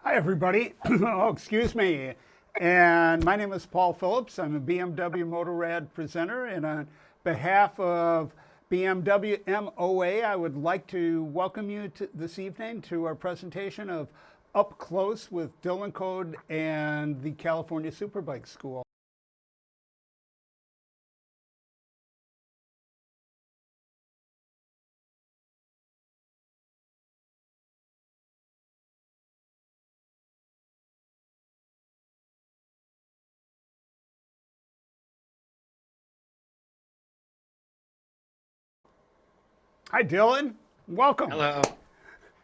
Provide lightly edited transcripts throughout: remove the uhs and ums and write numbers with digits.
Hi, everybody. Oh, excuse me. And my name is Paul Phillips. I'm a BMW Motorrad presenter. And on behalf of BMW MOA, I would like to welcome you this evening to our presentation of Up Close with Dylan Code and the California Superbike School. Hi, Dylan. Welcome. Hello.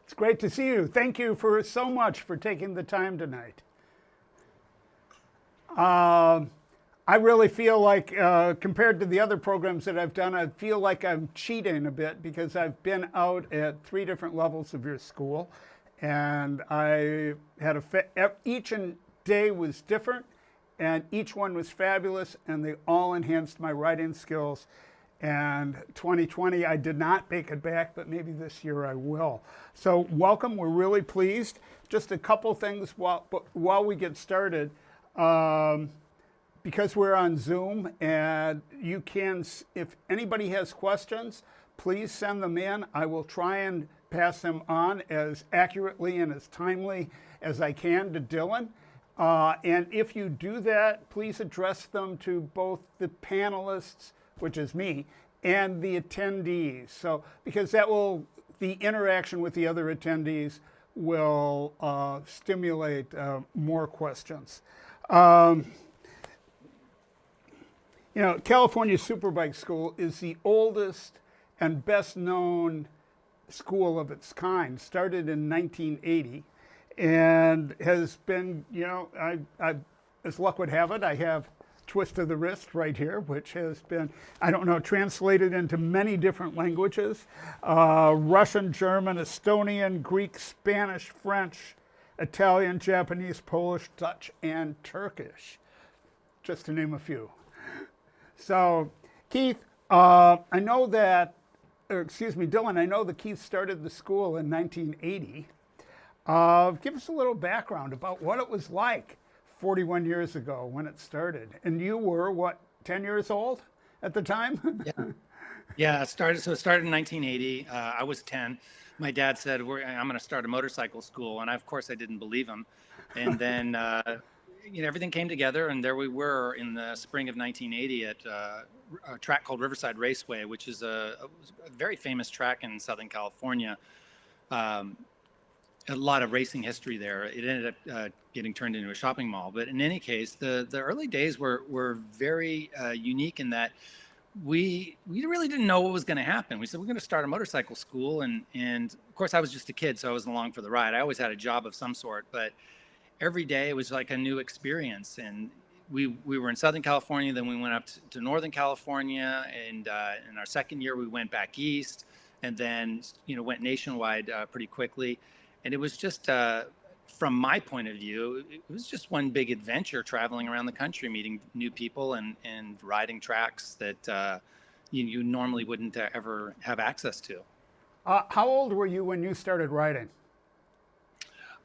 It's great to see you. Thank you for so much for taking the time tonight. I really feel like, compared to the other programs that I've done, I feel like I'm cheating a bit because I've been out at 3 different levels of your school, and I had each day was different, and each one was fabulous, and they all enhanced my writing skills. And 2020, I did not make it back, but maybe this year I will. So welcome. We're really pleased. Just a couple things while we get started. Because we're on Zoom, and you can, if anybody has questions, please send them in. I will try and pass them on as accurately and as timely as I can to Dylan. And if you do that, please address them to both the panelists, which is me, and the attendees. So, because the interaction with the other attendees will stimulate more questions. California Superbike School is the oldest and best known school of its kind. Started in 1980 and has been, as luck would have it, I have Twist of the Wrist right here, which has been, translated into many different languages. Russian, German, Estonian, Greek, Spanish, French, Italian, Japanese, Polish, Dutch, and Turkish, just to name a few. So, Keith, Dylan, I know that Keith started the school in 1980. Give us a little background about what it was like 41 years ago when it started. And you were, what, 10 years old at the time? Yeah. It started in 1980. I was 10. My dad said, I'm going to start a motorcycle school. And of course, I didn't believe him. And then, everything came together. And there we were in the spring of 1980 at a track called Riverside Raceway, which is a very famous track in Southern California. A lot of racing history there. It ended up getting turned into a shopping mall. But in any case, the early days were very unique in that we really didn't know what was going to happen. We said, we're going to start a motorcycle school. And of course, I was just a kid, so I wasn't along for the ride. I always had a job of some sort. But every day it was like a new experience. And we were in Southern California. Then we went up to Northern California. And in our second year, we went back east. And then, went nationwide pretty quickly. And it was just, from my point of view, it was just one big adventure traveling around the country, meeting new people and riding tracks that you normally wouldn't ever have access to. How old were you when you started riding?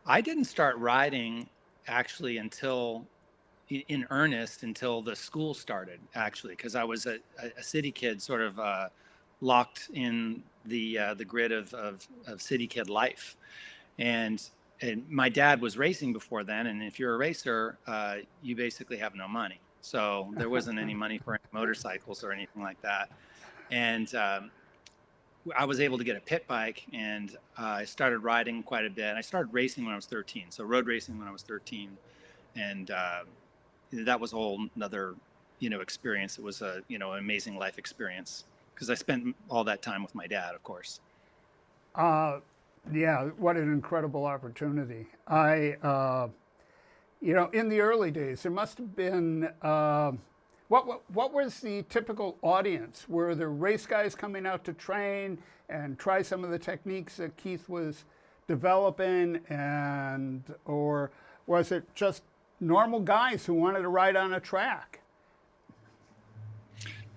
I didn't start riding actually in earnest until the school started, actually, because I was a city kid, sort of locked in the grid of city kid life. And my dad was racing before then. And if you're a racer, you basically have no money. So there wasn't any money for any motorcycles or anything like that. And I was able to get a pit bike, and I started riding quite a bit. I started racing when I was 13. So road racing when I was 13. And that was a whole another, experience. It was an amazing life experience because I spent all that time with my dad, of course. Yeah, what an incredible opportunity. In the early days, there must have been, what was the typical audience? Were there race guys coming out to train and try some of the techniques that Keith was developing, or was it just normal guys who wanted to ride on a track?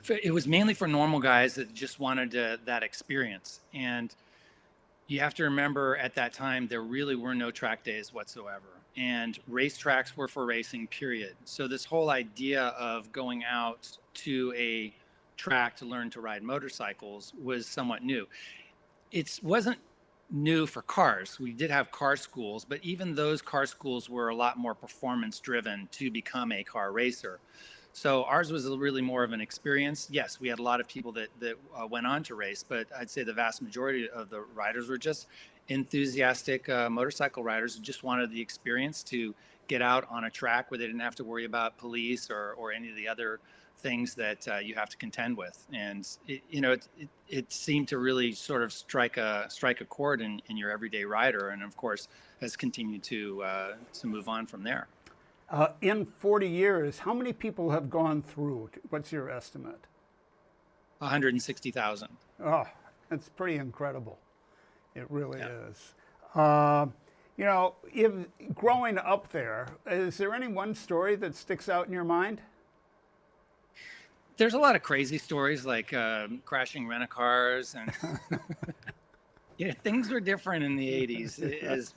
It was mainly for normal guys that just wanted that experience. And You have to remember at that time, there really were no track days whatsoever. And racetracks were for racing, period. So this whole idea of going out to a track to learn to ride motorcycles was somewhat new. It wasn't new for cars. We did have car schools, but even those car schools were a lot more performance driven to become a car racer. So ours was really more of an experience. Yes, we had a lot of people that went on to race, but I'd say the vast majority of the riders were just enthusiastic motorcycle riders who just wanted the experience to get out on a track where they didn't have to worry about police or any of the other things that you have to contend with. And it seemed to really sort of strike a chord in your everyday rider, and of course has continued to move on from there. In 40 years, how many people have gone through? What's your estimate? 160,000. Oh, that's pretty incredible. It really Yeah. is. You know, if growing up there, is there any one story that sticks out in your mind? There's a lot of crazy stories like crashing rent-a-cars and yeah, things were different in the 80s,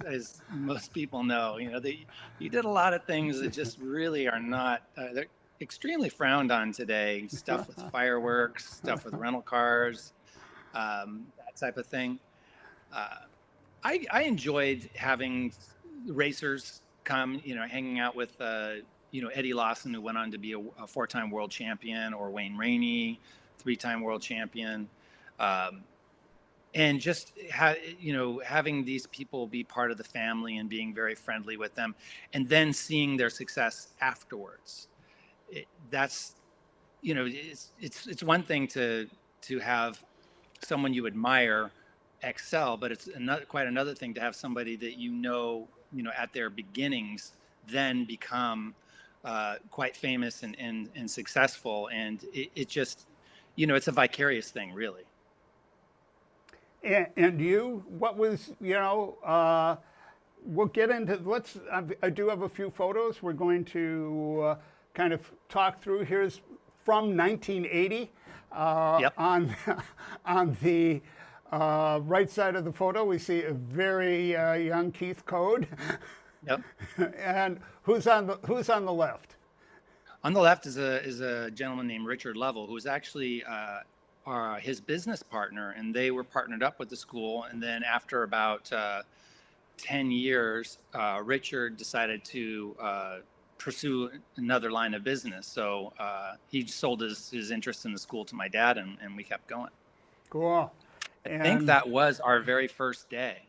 as most people know. You did a lot of things that just really are not, they're extremely frowned on today. Stuff with fireworks, stuff with rental cars, that type of thing. Uh, I enjoyed having racers come, hanging out with, Eddie Lawson, who went on to be a four-time world champion, or Wayne Rainey, three-time world champion. Um, and just having these people be part of the family and being very friendly with them, and then seeing their success afterwards. That's it's one thing to have someone you admire excel, but it's quite another thing to have somebody that at their beginnings then become quite famous and successful, and it just it's a vicarious thing, really. And you, what was, we'll get into, I do have a few photos we're going to kind of talk through. Here's from 1980 Yep. on the right side of the photo, we see a very young Keith Code. Yep. And who's on the left? On the left is a gentleman named Richard Lovell, who was actually his business partner, and they were partnered up with the school. And then after about 10 years, Richard decided to pursue another line of business. So he sold his interest in the school to my dad, and we kept going. Cool. I think that was our very first day.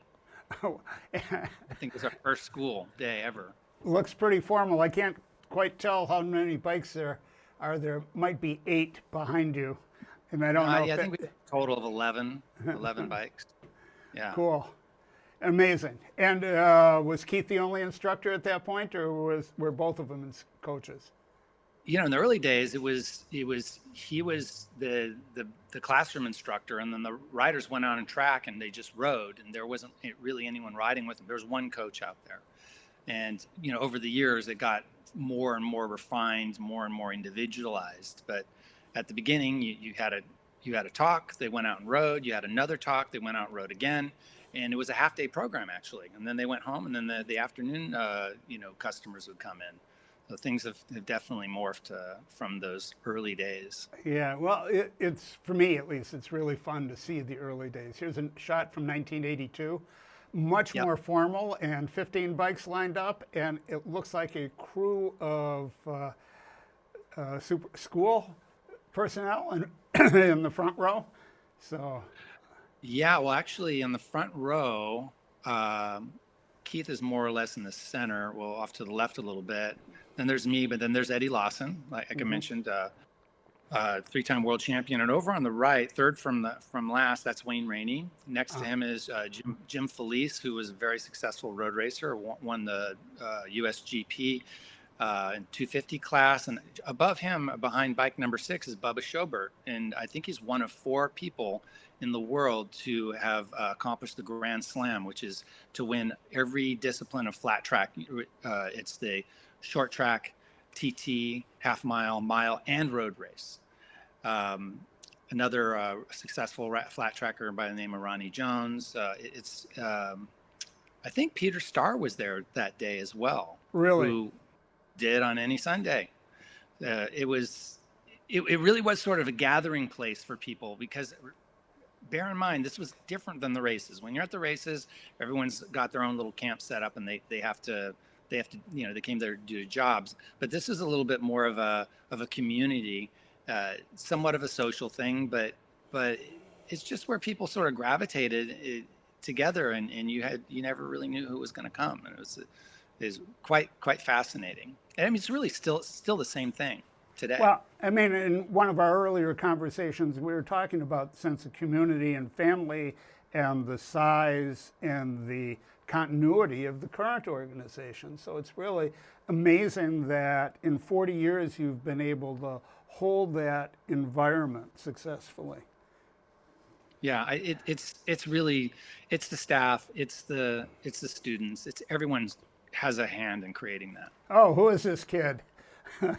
Oh, I think it was our first school day ever. looks pretty formal. I can't quite tell how many bikes there are. There might be 8 behind you, and I don't know. Yeah, I think we had a total of 11 bikes. Yeah. Cool. Amazing. And was Keith the only instructor at that point, or were both of them coaches? In the early days, he was the classroom instructor, and then the riders went on a track and they just rode, and there wasn't really anyone riding with them. There was one coach out there, and over the years it got more and more refined, more and more individualized. But at the beginning, you had a talk, they went out and rode. You had another talk, they went out and rode again. And it was a half-day program, actually. And then they went home, and then the afternoon, customers would come in. So things have definitely morphed from those early days. Yeah, well, it's, for me at least, it's really fun to see the early days. Here's a shot from 1982, much Yep. more formal, and 15 bikes lined up, and it looks like a crew of school personnel in the front row. So, Yeah, well, actually, in the front row, Keith is more or less in the center, well, off to the left a little bit. Then there's me, but then there's Eddie Lawson, like I mentioned, three-time world champion. And over on the right, third from last, that's Wayne Rainey. Next to him is Jim Felice, who was a very successful road racer, won the USGP in 250 class. And above him, behind bike number 6, is Bubba Schobert. And I think he's one of 4 people in the world to have accomplished the Grand Slam, which is to win every discipline of flat track. It's the short track, TT, half mile, mile, and road race. another successful flat tracker by the name of Ronnie Jones. I think Peter Starr was there that day as well, Really? who did on any Sunday. It was, it really was sort of a gathering place for people because bear in mind, this was different than the races. When you're at the races, everyone's got their own little camp set up and they have to, they came there to do jobs, but this is a little bit more of a community, somewhat of a social thing, but it's just where people sort of gravitated together, and you never really knew who was going to come, and it was quite fascinating. And I mean, it's really still the same thing today. Well, I mean, in one of our earlier conversations, we were talking about the sense of community and family and the size and the continuity of the current organization. So it's really amazing that in 40 years you've been able to hold that environment successfully. Yeah, it's really, it's the staff, it's the students, it's everyone has a hand in creating that. Oh, who is this kid?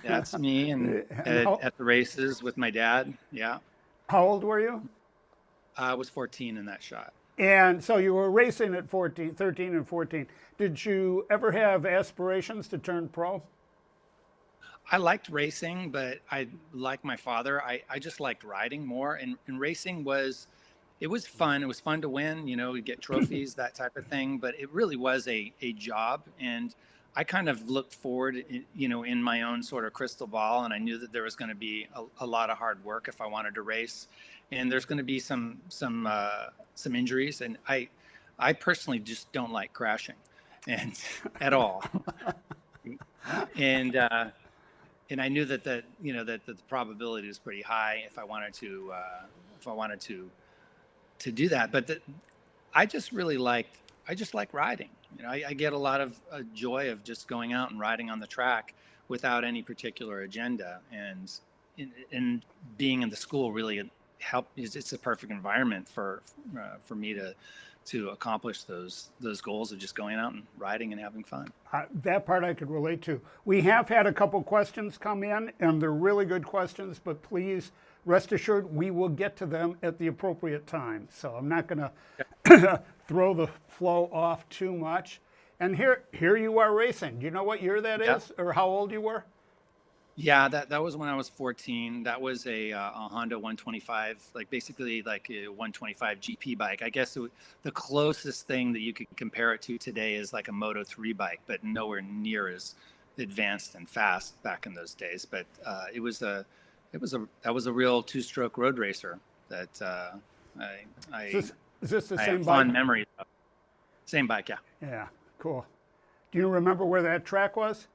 That's me, and at the races with my dad. Yeah, How old were you? I was 14 in that shot. And so you were racing at 14, 13 and 14. Did you ever have aspirations to turn pro? I liked racing, but like my father, I just liked riding more. And racing it was fun. It was fun to win, you get trophies, that type of thing. But it really was a job. And I kind of looked forward, in my own sort of crystal ball. And I knew that there was going to be a lot of hard work if I wanted to race. And there's going to be some injuries. And I personally just don't like crashing and at all. And I knew that that the probability was pretty high if I wanted to do that. But I just like riding. I get a lot of joy of just going out and riding on the track without any particular agenda, and being in the school really it's a perfect environment for me to accomplish those goals of just going out and riding and having fun. That part I could relate to. We have had a couple questions come in, and they're really good questions, but please rest assured we will get to them at the appropriate time. So I'm not going to throw the flow off too much. And here you are racing. Do you know what year that is, or how old you were? Yeah, that was when I was 14. That was a Honda 125, basically like a 125 GP bike. I guess the closest thing that you could compare it to today is like a Moto 3 bike, but nowhere near as advanced and fast back in those days. But that was a real two-stroke road racer that Is this the I same have bike? fond memories of. Same bike, yeah. Yeah, cool. Do you remember where that track was?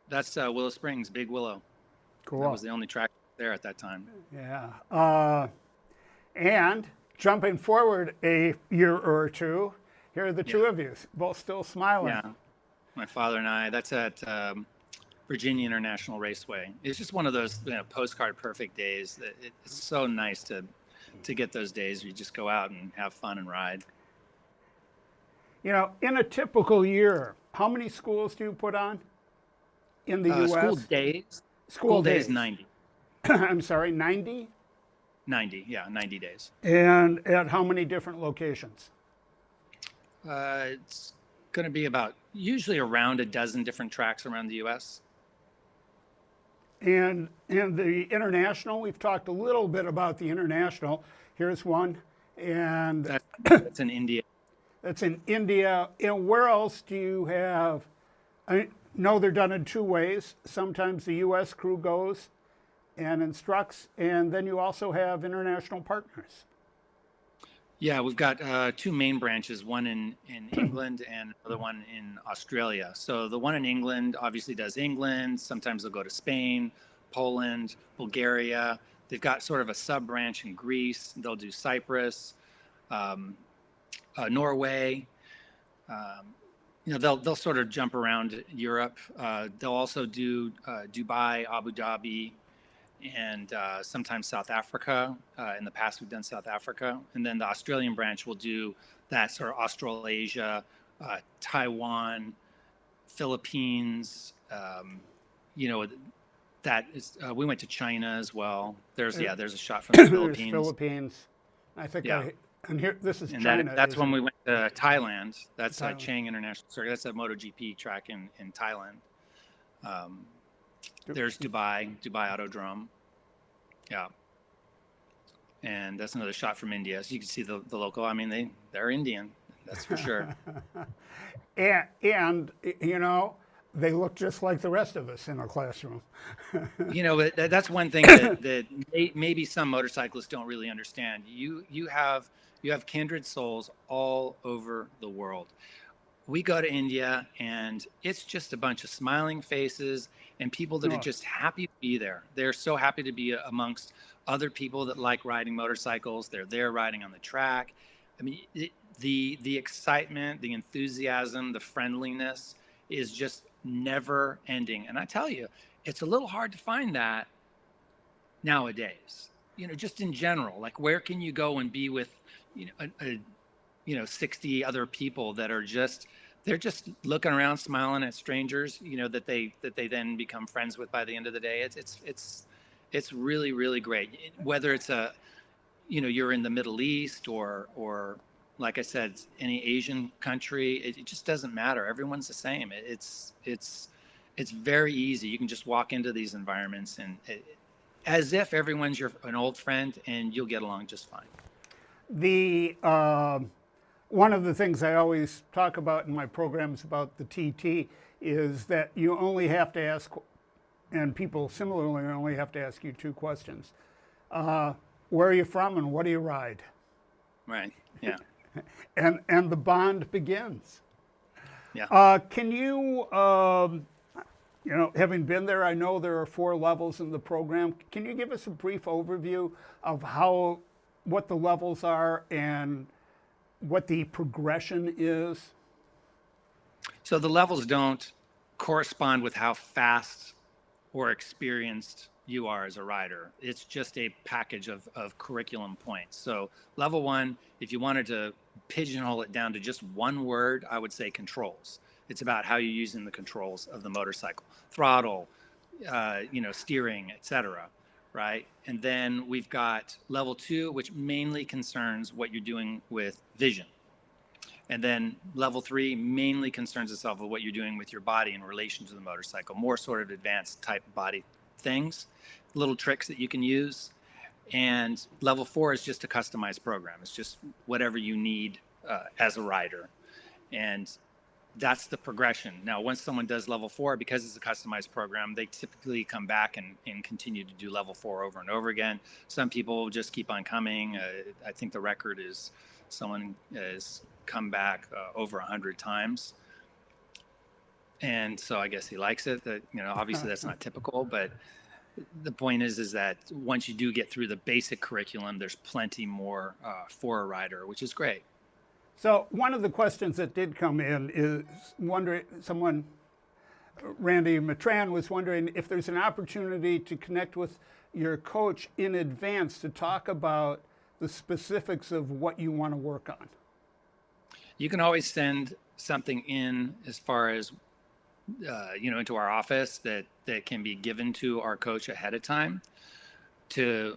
That's Willow Springs, Big Willow. Cool. That was the only track there at that time. Yeah. And jumping forward a year or two, here are the two of you, both still smiling. Yeah, my father and I. That's at Virginia International Raceway. It's just one of those postcard perfect days. It's so nice to get those days where you just go out and have fun and ride. In a typical year, how many schools do you put on in the U.S.? School days, 90. I'm sorry, 90? 90, yeah, 90 days. And at how many different locations? It's going to be usually around a dozen different tracks around the U.S. And the international, we've talked a little bit about the international. Here's one. And that's in India. That's in India. And where else do you have? I know they're done in two ways. Sometimes the U.S. crew goes and instructs, and then you also have international partners. Yeah, we've got two main branches, one in England and another one in Australia. So the one in England obviously does England. Sometimes they'll go to Spain, Poland, Bulgaria. They've got sort of a sub-branch in Greece. They'll do Cyprus, Norway. They'll sort of jump around Europe. They'll also do Dubai, Abu Dhabi, and sometimes South Africa. In the past, we've done South Africa. And then the Australian branch will do that sort of Australasia, Taiwan, Philippines, that is, we went to China as well. Uh, There's a shot from the There's Philippines. Philippines. I think Yeah. and here, this is And China, that's when isn't we went to Thailand. That's Thailand? Chang International Circuit. That's a MotoGP track in Thailand. Um, there's Dubai Autodrome. Yeah. And that's another shot from India. So you can see the local. I mean, they're Indian. That's for sure. And you know, they look just like the rest of us in a classroom. But that's one thing that maybe some motorcyclists don't really understand. You have kindred souls all over the world. We go to India and it's just a bunch of smiling faces and people that are Oh, just happy to be there. They're so happy to be amongst other people that like riding motorcycles. They're there riding on the track. I mean, the excitement, the enthusiasm, the friendliness is just never ending. And I tell you, it's a little hard to find that nowadays. Just in general, like where can you go and be with, 60 other people that are they're just looking around, smiling at strangers, that they then become friends with by the end of the day. It's really, really great. Whether it's you're in the Middle East or like I said, any Asian country, it just doesn't matter. Everyone's the same. It's very easy. You can just walk into these environments and as if everyone's an old friend and you'll get along just fine. the one of the things I always talk about in my programs about the TT is that you only have to ask, and people similarly only have to ask you two questions. Where are you from and what do you ride? Right. Yeah. And the bond begins. Yeah. Can you, having been there, I know there are 4 levels in the program. Can you give us a brief overview of what the levels are and what the progression is? So the levels don't correspond with how fast or experienced you are as a rider. It's just a package of curriculum points. So level 1, if you wanted to pigeonhole it down to just one word, I would say controls. It's about how you're using the controls of the motorcycle, throttle, steering, etc. Right? And then we've got level 2, which mainly concerns what you're doing with vision. And then level 3 mainly concerns itself with what you're doing with your body in relation to the motorcycle, more sort of advanced type body things, little tricks that you can use. And level 4 is just a customized program. It's just whatever you need as a rider. And that's the progression. Now, once someone does level 4, because it's a customized program, they typically come back and continue to do level 4 over and over again. Some people just keep on coming. I think the record is someone has come back over 100 times. And so I guess he likes it. That, obviously that's not typical, but the point is that once you do get through the basic curriculum, there's plenty more for a rider, which is great. So one of the questions that did come in is Randy Matran was wondering if there's an opportunity to connect with your coach in advance to talk about the specifics of what you want to work on. You can always send something in as far as, into our office that can be given to our coach ahead of time to,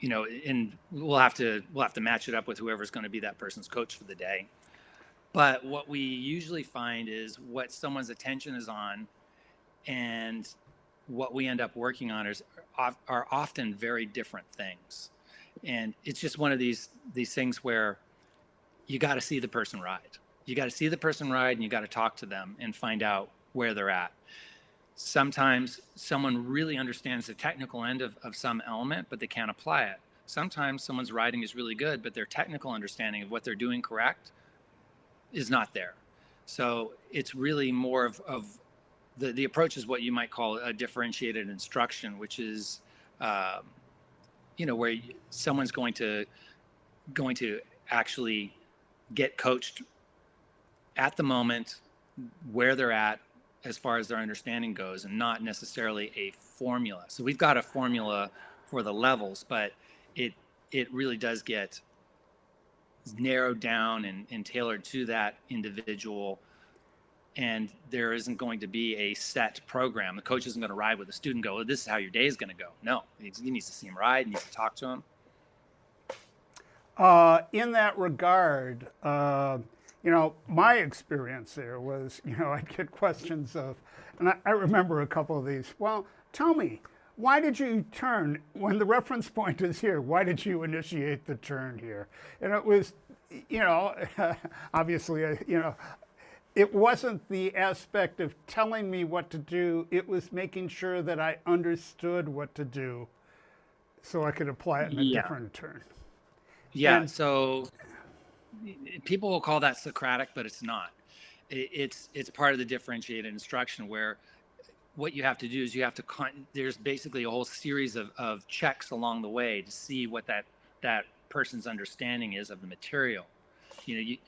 and we'll have to match it up with whoever's going to be that person's coach for the day. But what we usually find is what someone's attention is on and what we end up working on are often very different things. And it's just one of these things where you got to see the person ride. You got to see the person ride and you got to talk to them and find out where they're at. Sometimes someone really understands the technical end of some element, but they can't apply it. Sometimes someone's riding is really good, but their technical understanding of what they're doing correct is not there. So it's really more of the approach is what you might call a differentiated instruction, which is, where someone's going to actually get coached at the moment where they're at as far as their understanding goes, and not necessarily a formula. So we've got a formula for the levels, but it really does get narrowed down and tailored to that individual and there isn't going to be a set program. The coach isn't going to ride with the student and go, oh, this is how your day is going to go. No, he needs to see him ride, he needs to talk to him. In that regard, my experience there was, I'd get questions of, and I remember a couple of these. Well, tell me, why did you turn when the reference point is here? Why did you initiate the turn here? And it was, obviously, it wasn't the aspect of telling me what to do. It was making sure that I understood what to do so I could apply it in a different turn. Yeah. And so people will call that Socratic, but it's not. It's part of the differentiated instruction, where what you have to do is you have to there's basically a whole series of checks along the way to see what that person's understanding is of the material. You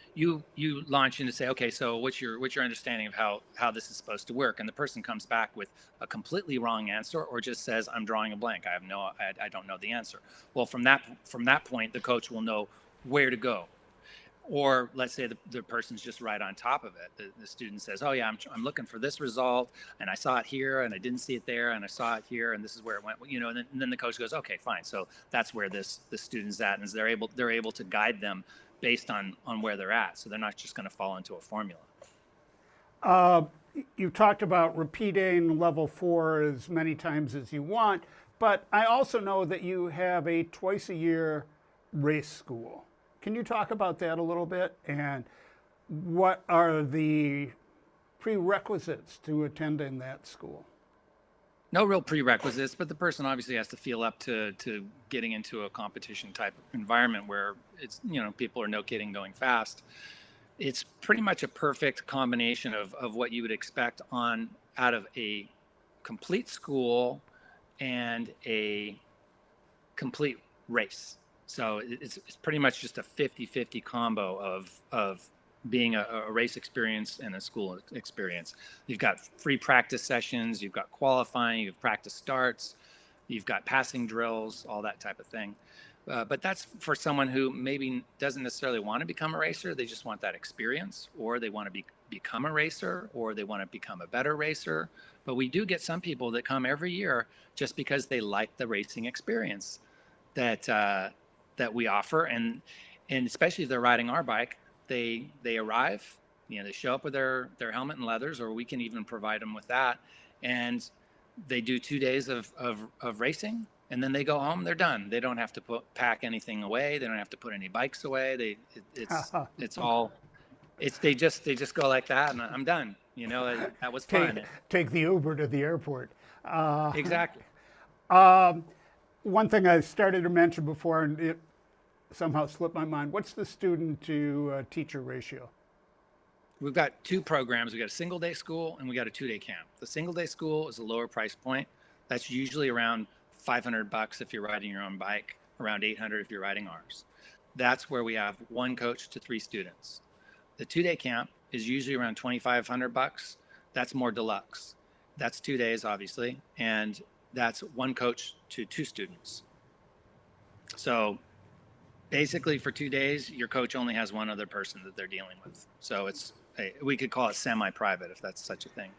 launch in to say, okay, so what's your understanding of how this is supposed to work? And the person comes back with a completely wrong answer, or just says, I'm drawing a blank. I don't know the answer. Well, from that point, the coach will know where to go. Or let's say the person's just right on top of it. The student says, oh yeah, I'm looking for this result, and I saw it here, and I didn't see it there, and I saw it here, and this is where it went. And then the coach goes, okay, fine. So that's where the student's at, and they're able to guide them based on where they're at. So they're not just going to fall into a formula. You talked about repeating level 4 as many times as you want, but I also know that you have a twice a year race school. Can you talk about that a little bit? And what are the prerequisites to attending that school? No real prerequisites, but the person obviously has to feel up to getting into a competition type environment where it's, people are no kidding going fast. It's pretty much a perfect combination of what you would expect out of a complete school and a complete race. So it's pretty much just a 50-50 combo of being a race experience and a school experience. You've got free practice sessions, you've got qualifying, you've practice starts, you've got passing drills, all that type of thing. But that's for someone who maybe doesn't necessarily want to become a racer. They just want that experience, or they want to become a racer, or they want to become a better racer. But we do get some people that come every year just because they like the racing experience that we offer. And especially if they're riding our bike, they arrive, they show up with their helmet and leathers, or we can even provide them with that. And they do 2 days of racing, and then they go home, they're done. They don't have to pack anything away. They don't have to put any bikes away. They just go like that, and I'm done. That was fun. Take the Uber to the airport. Exactly. One thing I started to mention before, and it somehow slipped my mind. What's the student to teacher ratio? We've got 2 programs. We got a single day school and we got a 2-day camp. The single day school is a lower price point. That's usually around $500 if you're riding your own bike, around $800 if you're riding ours. That's where we have 1 coach to 3 students. The 2-day camp is usually around $2,500. That's more deluxe. That's 2 days, obviously, and that's 1 coach to 2 students. So basically for 2 days, your coach only has 1 other person that they're dealing with. So we could call it semi-private if there's such a thing.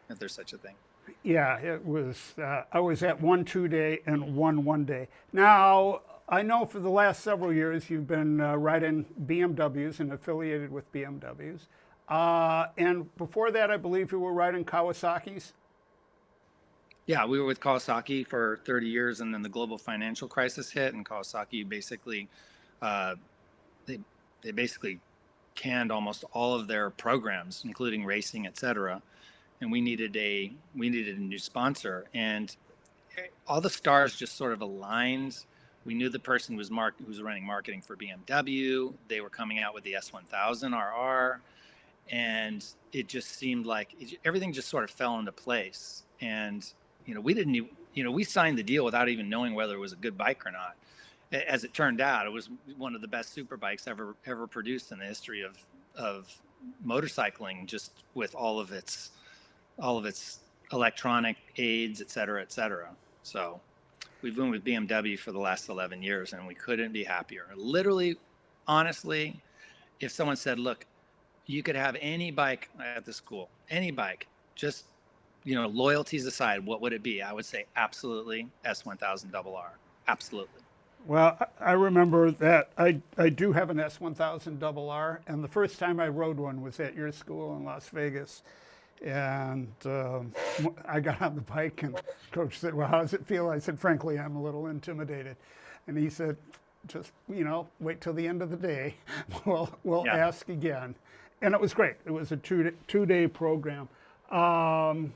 Yeah, it was. I was at 1 2-day and 1 1-day. Now, I know for the last several years you've been riding BMWs and affiliated with BMWs. And before that, I believe you were riding Kawasaki's. Yeah, we were with Kawasaki for 30 years, and then the global financial crisis hit, and Kawasaki basically, they basically canned almost all of their programs, including racing, etc. And we needed a new sponsor, and all the stars just sort of aligned. We knew the person who was running marketing for BMW. They were coming out with the S1000 RR, and it just seemed like everything just sort of fell into place. And we signed the deal without even knowing whether it was a good bike or not. As it turned out, it was one of the best super bikes ever produced in the history of motorcycling, just with all of its electronic aids, et cetera, et cetera. So we've been with BMW for the last 11 years, and we couldn't be happier. Literally, honestly, if someone said, look, You could have any bike at the school, any bike. Just, loyalties aside, what would it be? I would say absolutely S1000RR. Absolutely. Well, I remember that I do have an S1000RR, and the first time I rode one was at your school in Las Vegas. And I got on the bike, and coach said, "Well, how does it feel?" I said, "Frankly, I'm a little intimidated." And he said, "Just wait till the end of the day. We'll Yeah. ask again." And it was great. It was a two-day program. And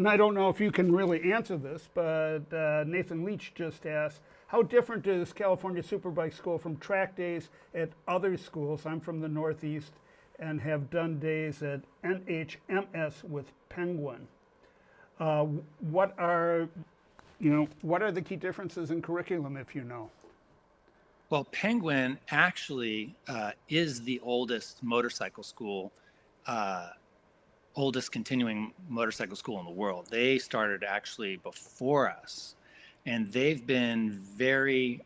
I don't know if you can really answer this, but Nathan Leach just asked, how different is California Superbike School from track days at other schools? I'm from the Northeast and have done days at NHMS with Penguin. What are the key differences in curriculum, if you know? Well, Penguin actually is the oldest motorcycle school, oldest continuing motorcycle school in the world. They started actually before us, and they've been very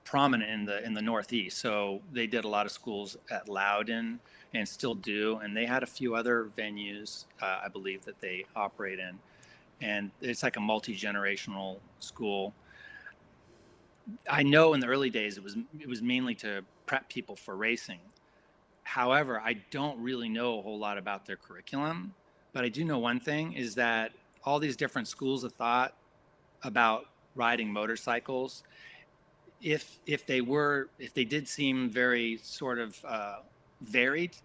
prominent in the Northeast. So they did a lot of schools at Loudon and still do, and they had a few other venues, I believe, that they operate in. And it's like a multi-generational school. I know in the early days it was mainly to prep people for racing. However, I don't really know a whole lot about their curriculum, but I do know one thing is that all these different schools of thought about riding motorcycles, if they did seem very sort of varied,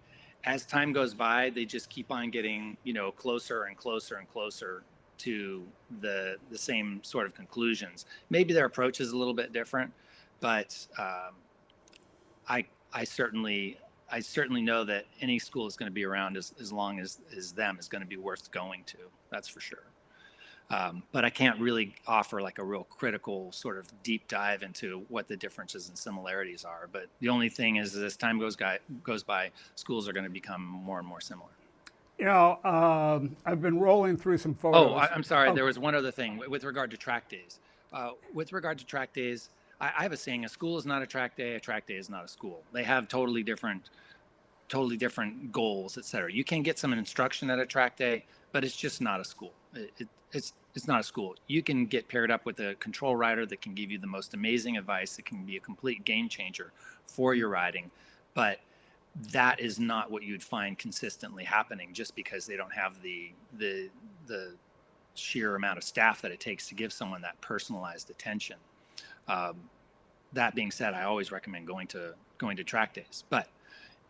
as time goes by, they just keep on getting closer and closer and closer to the same sort of conclusions. Maybe their approach is a little bit different, but I certainly know that any school is going to be around as long as them is going to be worth going to. That's for sure. But I can't really offer like a real critical sort of deep dive into what the differences and similarities are. But the only thing is, as time goes by, schools are going to become more and more similar. I've been rolling through some photos. Oh, I'm sorry. There was one other thing with regard to track days. I have a saying: a school is not a track day is not a school. They have totally different goals, et cetera. You can get some instruction at a track day, but it's just not a school. It's not a school. You can get paired up with a control rider that can give you the most amazing advice, that can be a complete game changer for your riding, but that is not what you'd find consistently happening, just because they don't have the sheer amount of staff that it takes to give someone that personalized attention. That being said, I always recommend going to track days. But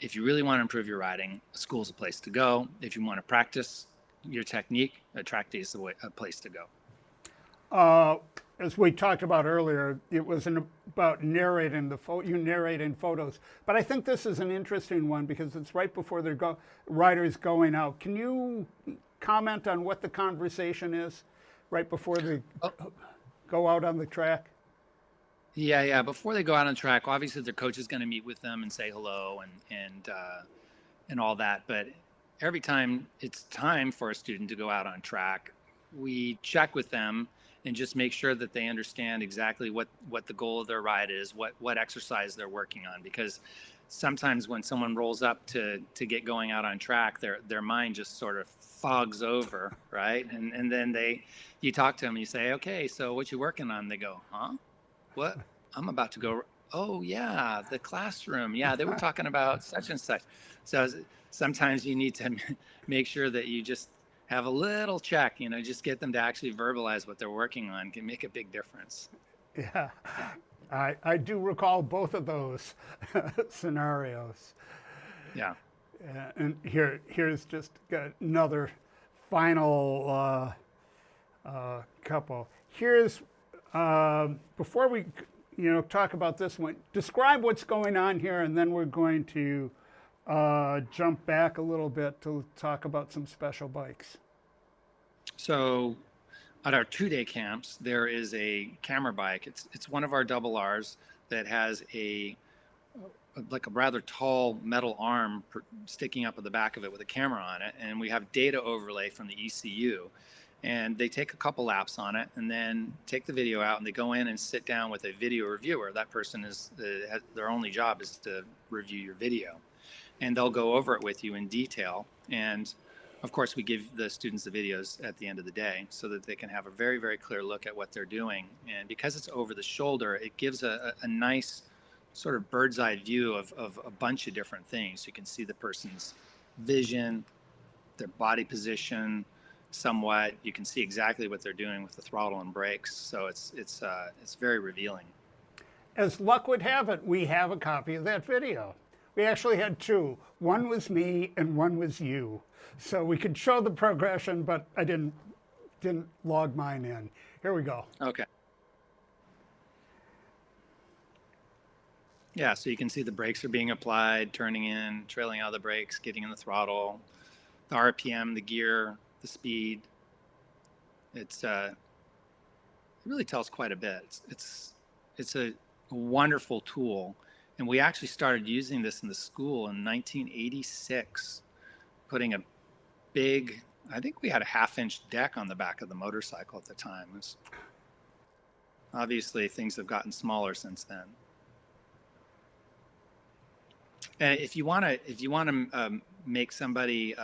if you really want to improve your riding, a school's a place to go. If you want to practice your technique, a track day is a place to go. As we talked about earlier, it wasn't about narrating you narrating photos, but I think this is an interesting one because it's right before the riders going out. Can you comment on what the conversation is right before they go out on the track? Yeah. Before they go out on track, obviously their coach is going to meet with them and say hello and all that. But every time it's time for a student to go out on track, we check with them and just make sure that they understand exactly what the goal of their ride is, what exercise they're working on. Because sometimes when someone rolls up to get going out on track, their mind just sort of fogs over, right? And then you talk to them and you say, okay, so what you working on? They go, huh? What? I'm about to go. Oh yeah, the classroom. Yeah, they were talking about such and such. So sometimes you need to make sure that you just have a little check, just get them to actually verbalize what they're working on can make a big difference. Yeah, I do recall both of those scenarios. Yeah. And here's just another final couple. Here's before we talk about this one, describe what's going on here, and then we're going to jump back a little bit to talk about some special bikes. So at our 2-day camps, there is a camera bike. It's one of our double R's that has a rather tall metal arm sticking up at the back of it with a camera on it. And we have data overlay from the ECU. and they take a couple laps on it and then take the video out, and they go in and sit down with a video reviewer. That person is their only job is to review your video, and they'll go over it with you in detail. And of course, we give the students the videos at the end of the day so that they can have a very, very clear look at what they're doing. And because it's over the shoulder, it gives a nice sort of bird's eye view of a bunch of different things. You can see the person's vision, their body position, somewhat. You can see exactly what they're doing with the throttle and brakes. So it's very revealing. As luck would have it, we have a copy of that video. We actually had two. One was me and one was you. So we could show the progression, but I didn't log mine in. Here we go. Okay. Yeah, so you can see the brakes are being applied, turning in, trailing out of the brakes, getting in the throttle, the RPM, the gear, the speed. It really tells quite a bit. It's a wonderful tool, and we actually started using this in the school in 1986, putting a big, I think we had a 1/2-inch deck on the back of the motorcycle at the time. Obviously, things have gotten smaller since then. And if you want to make somebody,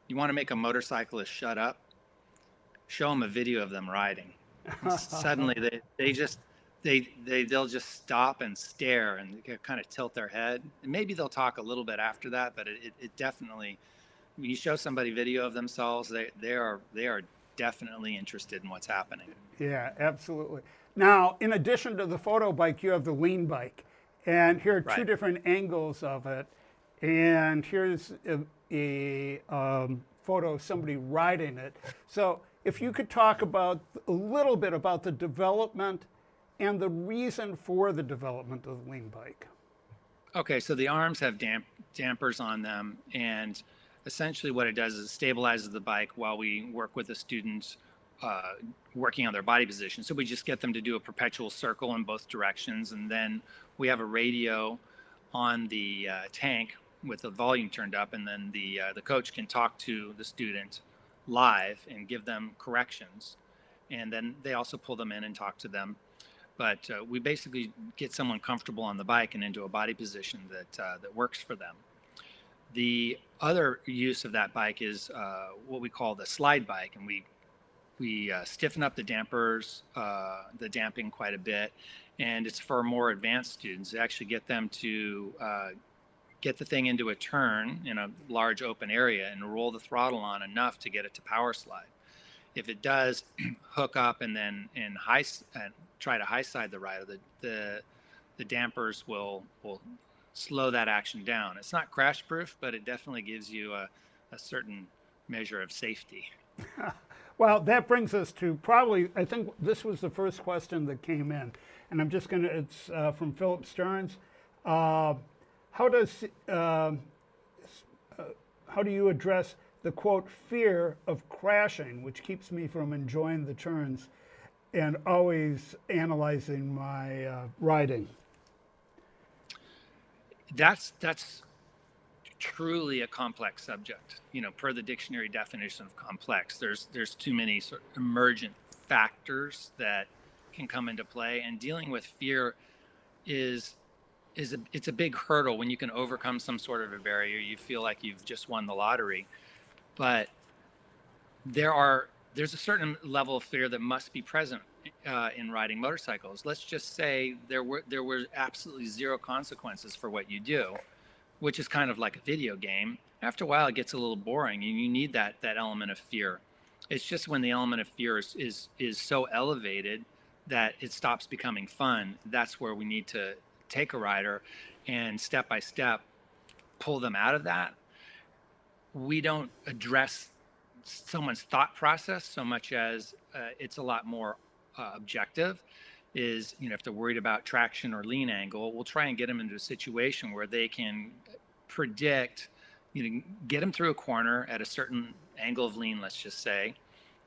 you want to make a motorcyclist shut up, show them a video of them riding. Suddenly, they'll just stop and stare and kind of tilt their head. And maybe they'll talk a little bit after that, but it definitely, when you show somebody video of themselves, they are definitely interested in what's happening. Yeah, absolutely. Now, in addition to the photo bike, you have the lean bike. And here are two Right. different angles of it. And here's a photo of somebody riding it. So if you could talk about a little bit about the development and the reason for the development of the lean bike. Okay, so the arms have dampers on them, and essentially what it does is it stabilizes the bike while we work with the students working on their body position. So we just get them to do a perpetual circle in both directions, and then we have a radio on the tank with the volume turned up, and then the coach can talk to the student live and give them corrections, and then they also pull them in and talk to them. But we basically get someone comfortable on the bike and into a body position that works for them. The other use of that bike is what we call the slide bike, and we stiffen up the dampers, the damping quite a bit, and it's for more advanced students. They actually get them to get the thing into a turn in a large open area and roll the throttle on enough to get it to power slide. If it does hook up and then try to high side the rider, the dampers will slow that action down. It's not crash proof, but it definitely gives you a certain measure of safety. Well, that brings us to probably, I think this was the first question that came in. And I'm just going to, it's from Philip Stearns. How do you address the quote fear of crashing, which keeps me from enjoying the turns and always analyzing my riding? That's truly a complex subject. Per the dictionary definition of complex, there's too many sort of emergent factors that can come into play, and dealing with fear it's a big hurdle. When you can overcome some sort of a barrier, you feel like you've just won the lottery. But there's a certain level of fear that must be present in riding motorcycles. Let's just say there were absolutely zero consequences for what you do, which is kind of like a video game. After a while, it gets a little boring, and you need that element of fear. It's just when the element of fear is so elevated that it stops becoming fun. That's where we need to take a rider and step by step pull them out of that. We don't address someone's thought process so much as it's a lot more objective. Is if they're worried about traction or lean angle, we'll try and get them into a situation where they can predict, get them through a corner at a certain angle of lean, let's just say,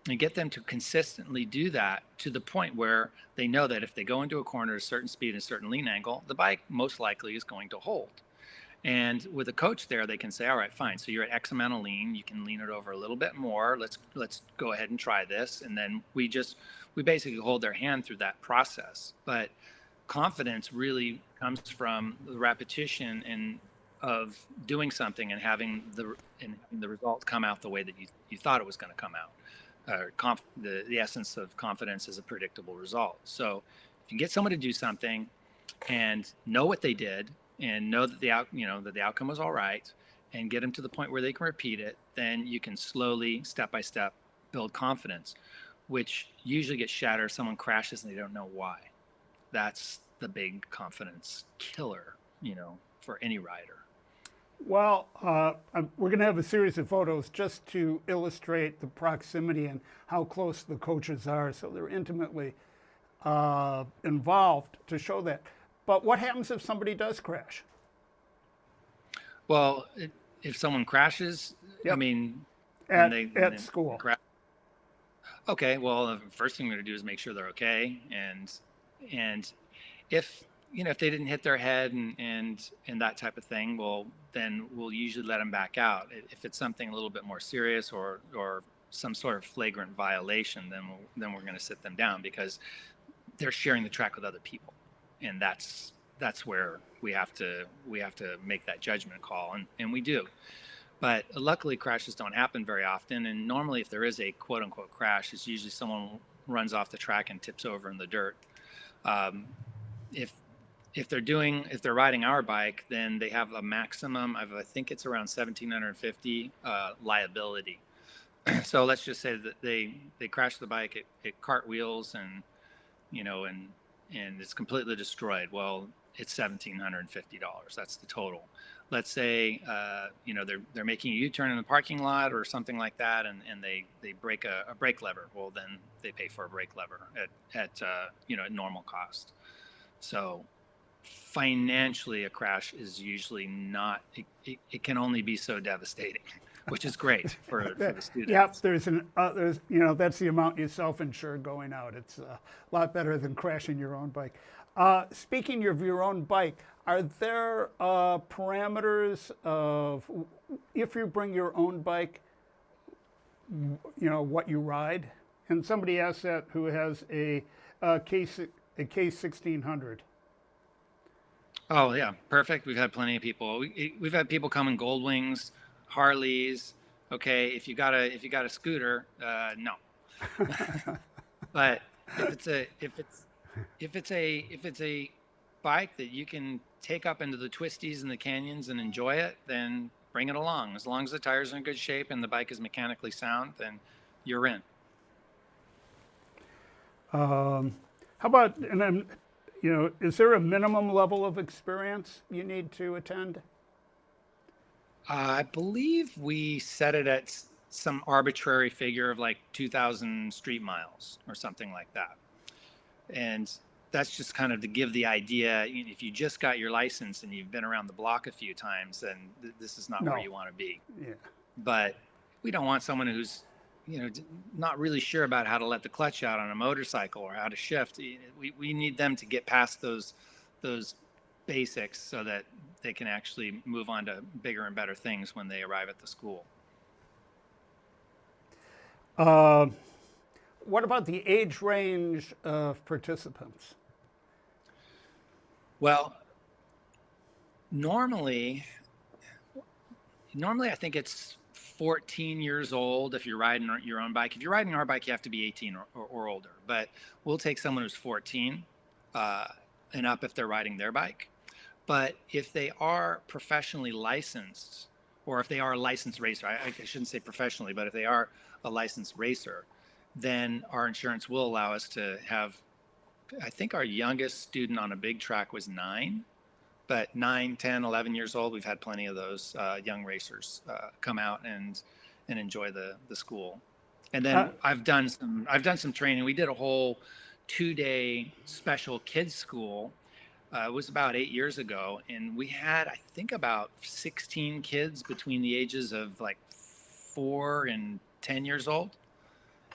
and get them to consistently do that to the point where they know that if they go into a corner at a certain speed and a certain lean angle, the bike most likely is going to hold. And with a coach there, they can say, all right, fine. So you're at X amount of lean. You can lean it over a little bit more. Let's go ahead and try this. And then we basically hold their hand through that process. But confidence really comes from the repetition and of doing something and having the result come out the way that you thought it was going to come out. The essence of confidence is a predictable result. So if you get someone to do something and know what they did and know that that the outcome was all right, and get them to the point where they can repeat it, then you can slowly, step by step, build confidence, which usually gets shattered if someone crashes and they don't know why. That's the big confidence killer, for any rider. Well, we're going to have a series of photos just to illustrate the proximity and how close the coaches are. So they're intimately involved to show that. But what happens if somebody does crash? Well, if someone crashes, Yep. I mean, At school. Okay, well, the first thing we're going to do is make sure they're okay, and if if they didn't hit their head and that type of thing, well, then we'll usually let them back out. If it's something a little bit more serious or some sort of flagrant violation, then we're going to sit them down, because they're sharing the track with other people, and that's where we have to make that judgment call, and we do. But luckily, crashes don't happen very often. And normally, if there is a quote unquote crash, it's usually someone runs off the track and tips over in the dirt. If they're riding our bike, then they have a maximum of, I think it's around 1,750 liability. So let's just say that they crash the bike, it cartwheels and it's completely destroyed. Well, it's $1,750. That's the total. Let's say they're making a U-turn in the parking lot or something like that, and they break a brake lever. Well, then they pay for a brake lever at normal cost. So financially, a crash is usually not. It can only be so devastating, which is great for the students. Yep, there's that's the amount you self-insure going out. It's a lot better than crashing your own bike. Speaking of your own bike, are there parameters of, if you bring your own bike, what you ride? And somebody asked that who has a K1600. Oh yeah, perfect. We've had plenty of people. We've had people come in Gold Wings, Harleys. Okay, if you got a scooter, no. But if it's a bike that you can take up into the twisties and the canyons and enjoy it, then bring it along. As long as the tires are in good shape and the bike is mechanically sound, then you're in. How about, and then, is there a minimum level of experience you need to attend? I believe we set it at some arbitrary figure of like 2,000 street miles or something like that. And that's just kind of to give the idea, if you just got your license and you've been around the block a few times, then this is not where you want to be. Yeah. But we don't want someone who's, not really sure about how to let the clutch out on a motorcycle or how to shift. We need them to get past those basics so that they can actually move on to bigger and better things when they arrive at the school. What about the age range of participants? Well, normally I think it's 14 years old if you're riding your own bike. If you're riding our bike, you have to be 18 or older. But we'll take someone who's 14 and up if they're riding their bike. But if they are professionally licensed, or if they are a licensed racer, I shouldn't say professionally, but if they are a licensed racer, then our insurance will allow us to have, I think our youngest student on a big track was 9, but 9, 10, 11 years old, we've had plenty of those young racers come out and enjoy the school. And then I've done some training. We did a whole 2-day special kids school. It was about 8 years ago, and we had, I think, about 16 kids between the ages of like 4 and 10 years old.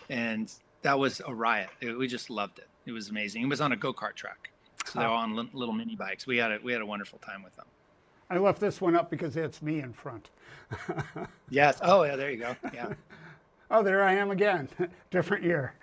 And that was a riot. We just loved it. It was amazing. It was on a go-kart track. So they were on little mini bikes. We had a wonderful time with them. I left this one up because it's me in front. Yes. Oh, yeah. There you go. Yeah. Oh, there I am again. Different year.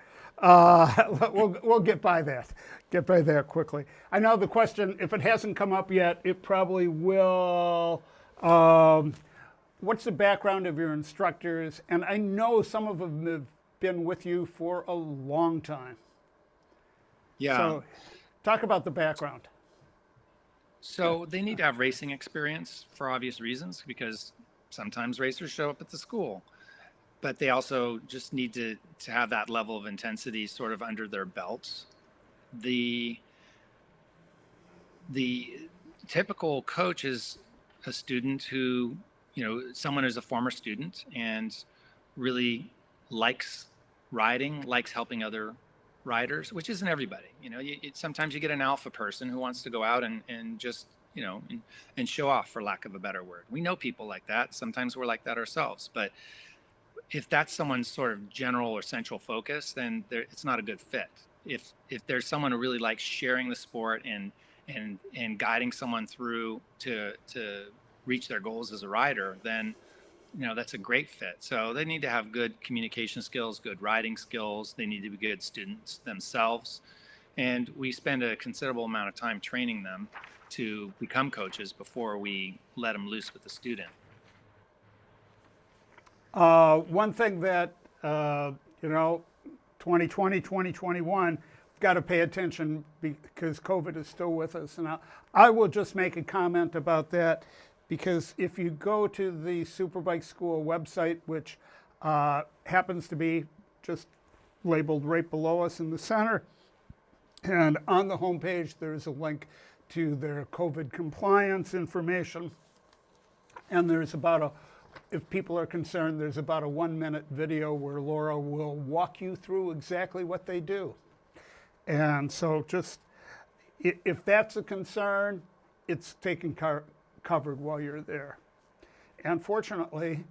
We'll get by that. Get by that quickly. I know the question, if it hasn't come up yet, it probably will. What's the background of your instructors? And I know some of them have been with you for a long time. Yeah. So talk about the background. So they need to have racing experience for obvious reasons, because sometimes racers show up at the school, but they also just need to have that level of intensity sort of under their belts. The typical coach is a student who, someone who's a former student and really likes riding, likes helping other riders, which isn't everybody. Sometimes you get an alpha person who wants to go out and just, and show off, for lack of a better word. We know people like that. Sometimes we're like that ourselves. But if that's someone's sort of general or central focus, then it's not a good fit. If there's someone who really likes sharing the sport and guiding someone through to reach their goals as a rider, then that's a great fit. So they need to have good communication skills, good riding skills. They need to be good students themselves. And we spend a considerable amount of time training them to become coaches before we let them loose with the student. One thing that, 2020, 2021, got to pay attention because COVID is still with us. And I will just make a comment about that, because if you go to the Superbike School website, which happens to be just labeled right below us in the center, and on the homepage there's a link to their COVID compliance information, and there's if people are concerned, there's about a 1-minute video where Laura will walk you through exactly what they do. And so just, if that's a concern, it's taken covered while you're there. And fortunately,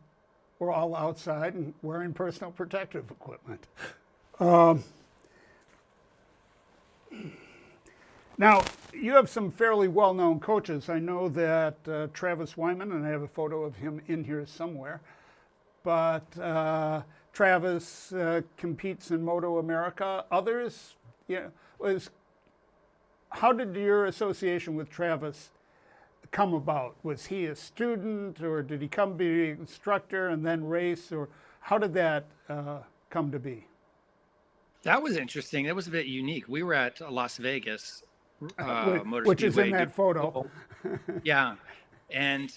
we're all outside and wearing personal protective equipment. Now, you have some fairly well-known coaches. I know that Travis Wyman, and I have a photo of him in here somewhere, but Travis competes in Moto America. Others, how did your association with Travis come about? Was he a student, or did he come be an instructor and then race, or how did that come to be? That was interesting. That was a bit unique. We were at Las Vegas Motor which Speedway, is in that photo. Yeah. And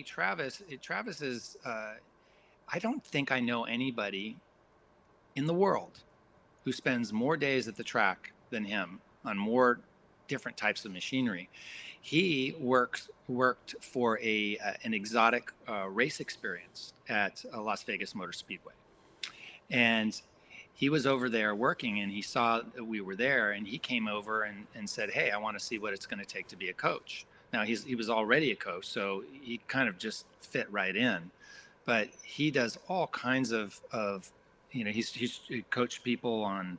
Travis is, I don't think I know anybody in the world who spends more days at the track than him on more different types of machinery. He worked for an exotic race experience at Las Vegas Motor Speedway. And he was over there working, and he saw that we were there, and he came over and said, "Hey, I want to see what it's going to take to be a coach." Now, he was already a coach, so he kind of just fit right in. But he does all kinds of he's coached people on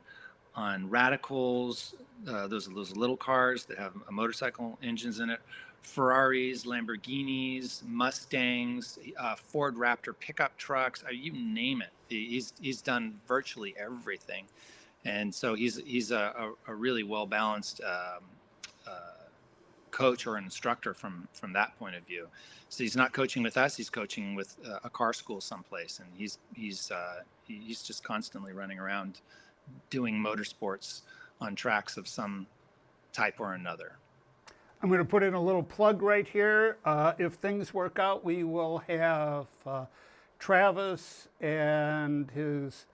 radicals, those little cars that have motorcycle engines in it, Ferraris, Lamborghinis, Mustangs, Ford Raptor pickup trucks, you name it. He's done virtually everything, and so he's a really well balanced coach or an instructor from that point of view. So he's not coaching with us; he's coaching with a car school someplace, and he's just constantly running around doing motorsports on tracks of some type or another. I'm going to put in a little plug right here. If things work out, we will have Travis and his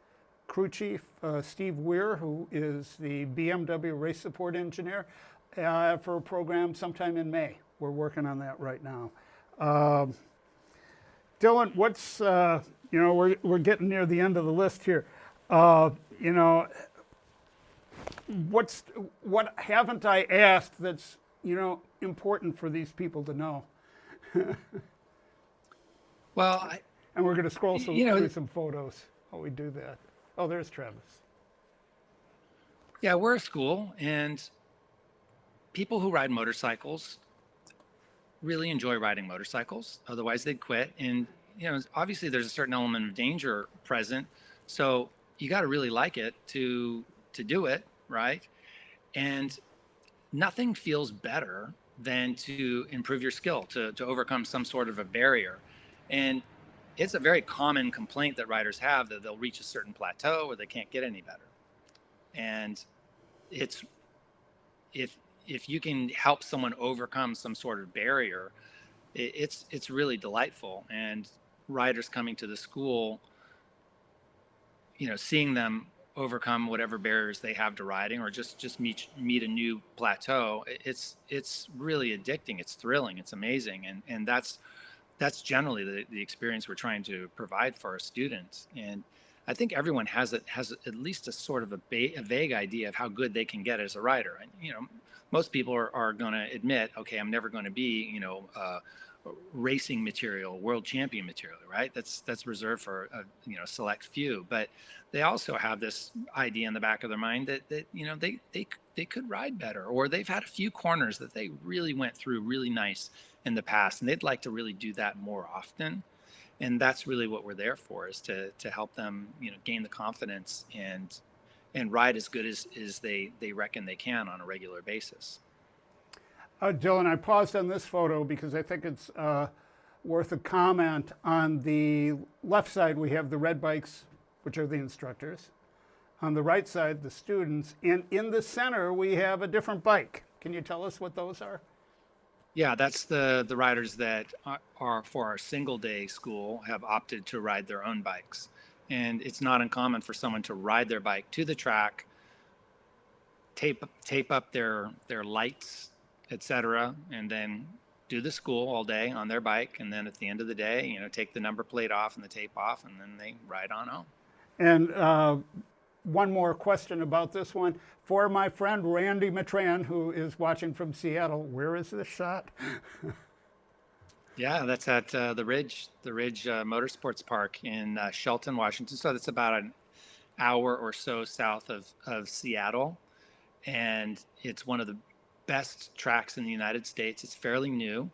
crew chief, Steve Weir, who is the BMW race support engineer, for a program sometime in May. We're working on that right now. Dylan, what's, we're getting near the end of the list here. What haven't I asked that's important for these people to know? Well, and we're going to scroll through some photos while we do that. Oh, there's Travis. Yeah, we're a school, and people who ride motorcycles really enjoy riding motorcycles. Otherwise, they'd quit. And obviously, there's a certain element of danger present. So you got to really like it to do it, right? And nothing feels better than to improve your skill, to overcome some sort of a barrier. And it's a very common complaint that riders have, that they'll reach a certain plateau or they can't get any better. And it's if you can help someone overcome some sort of barrier, it's really delightful. And riders coming to the school, seeing them overcome whatever barriers they have to riding, or just meet a new plateau, it's really addicting. It's thrilling. It's amazing. And that's generally the experience we're trying to provide for our students. And I think everyone has at least a sort of a vague idea of how good they can get as a rider. And most people are going to admit, okay, I'm never going to be racing material, world champion material, right? That's reserved for a select few. But they also have this idea in the back of their mind that they could ride better, or they've had a few corners that they really went through really nice in the past, and they'd like to really do that more often. And that's really what we're there for, is to help them gain the confidence and ride as good as they reckon they can on a regular basis. Dylan, I paused on this photo because I think it's worth a comment. On the left side, we have the red bikes, which are the instructors. On the right side, the students. And in the center, we have a different bike. Can you tell us what those are? Yeah, that's the riders that are for our single day school have opted to ride their own bikes. And it's not uncommon for someone to ride their bike to the track, tape up their lights, etc., and then do the school all day on their bike. And then at the end of the day, take the number plate off and the tape off, and then they ride on home. And one more question about this one. For my friend Randy Matran, who is watching from Seattle, where is this shot? Yeah, that's at the Ridge Motorsports Park in Shelton, Washington. So that's about an hour or so south of Seattle. And it's one of the best tracks in the United States. It's fairly new,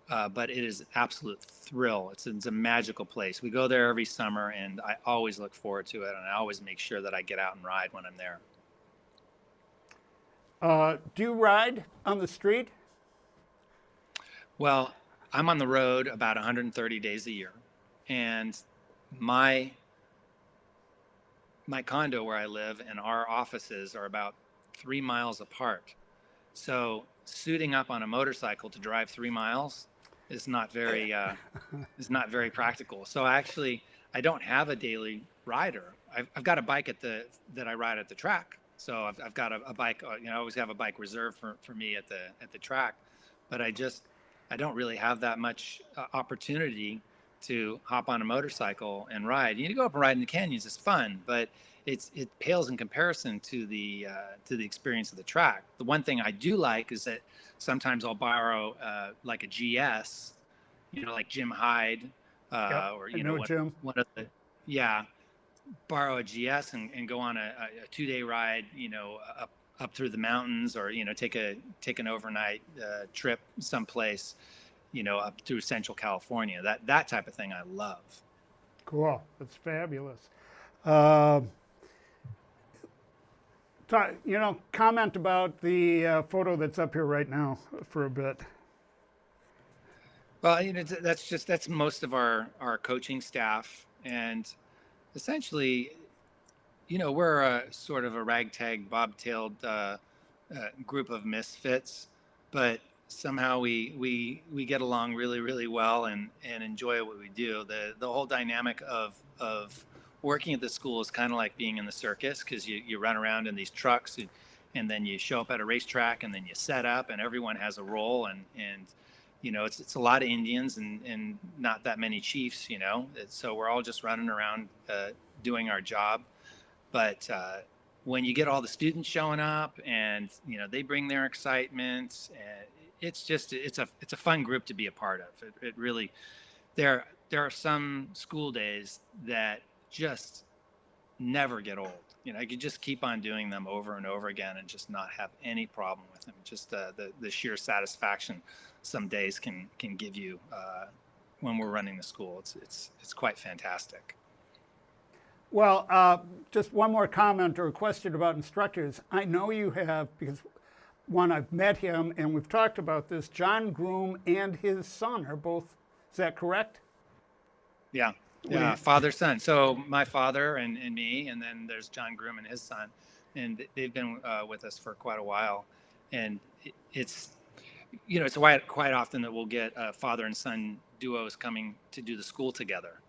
but it is an absolute thrill. It's a magical place. We go there every summer, and I always look forward to it. And I always make sure that I get out and ride when I'm there. Do you ride on the street? Well, I'm on the road about 130 days a year, and my condo where I live and our offices are about 3 miles apart. So suiting up on a motorcycle to drive 3 miles is not very practical. So I don't have a daily rider. I've got a bike that I ride at the track. So I've got a bike. I always have a bike reserved for me at the track, but I don't really have that much opportunity to hop on a motorcycle and ride. You go up and ride in the canyons. It's fun, but it pales in comparison to the experience of the track. The one thing I do like is that sometimes I'll borrow like a GS, like Jim Hyde, or one of the borrow a GS and go on a 2-day ride, up through the mountains, or take an overnight trip someplace, up through Central California. That type of thing I love. Cool, that's fabulous. Comment about the photo that's up here right now for a bit. Well, that's most of our coaching staff, and essentially, we're a sort of a ragtag, bobtailed group of misfits, but somehow we get along really, really well and enjoy what we do. The whole dynamic of working at the school is kind of like being in the circus, because you run around in these trucks and then you show up at a racetrack and then you set up, and everyone has a role, and it's a lot of Indians and not that many chiefs, so we're all just running around doing our job. But when you get all the students showing up and they bring their excitement, it's a fun group to be a part of. It really, there are some school days that just never get old. I could just keep on doing them over and over again and just not have any problem with them. Just the sheer satisfaction some days can give you when we're running the school. It's quite fantastic. Well, just one more comment or a question about instructors. I know you have, because one, I've met him and we've talked about this. John Groom and his son are both, is that correct? Yeah. Yeah, father, son. So my father and me, and then there's John Groom and his son, and they've been with us for quite a while. And it's, it's quite often that we'll get father and son duos coming to do the school together.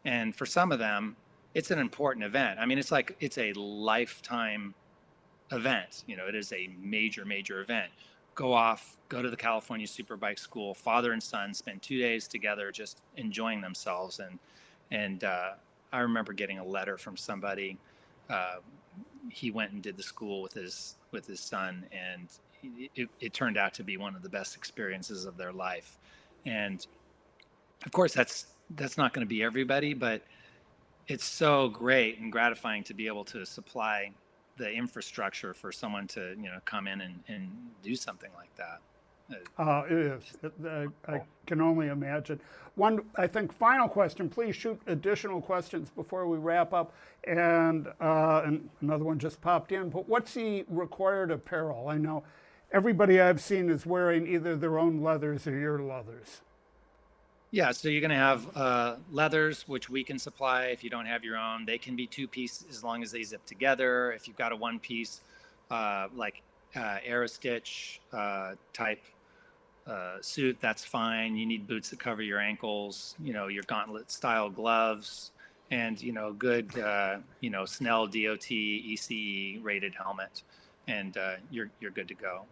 And for some of them, it's an important event. I mean, it's a lifetime event. It is a major, major event. Go to the California Superbike School, father and son spend 2 days together just enjoying themselves. And I remember getting a letter from somebody. He went and did the school with his son, and it turned out to be one of the best experiences of their life. And of course, that's not going to be everybody, but it's so great and gratifying to be able to supply the infrastructure for someone to come in and do something like that. It is. I can only imagine. One, I think, final question. Please shoot additional questions before we wrap up. And another one just popped in. But what's the required apparel? I know everybody I've seen is wearing either their own leathers or your leathers. Yeah, so you're going to have leathers, which we can supply. If you don't have your own, they can be two-piece as long as they zip together. If you've got a one-piece, like Aerostitch type suit, that's fine. You need boots that cover your ankles, your gauntlet-style gloves, and good, Snell DOT ECE rated helmet, and you're good to go.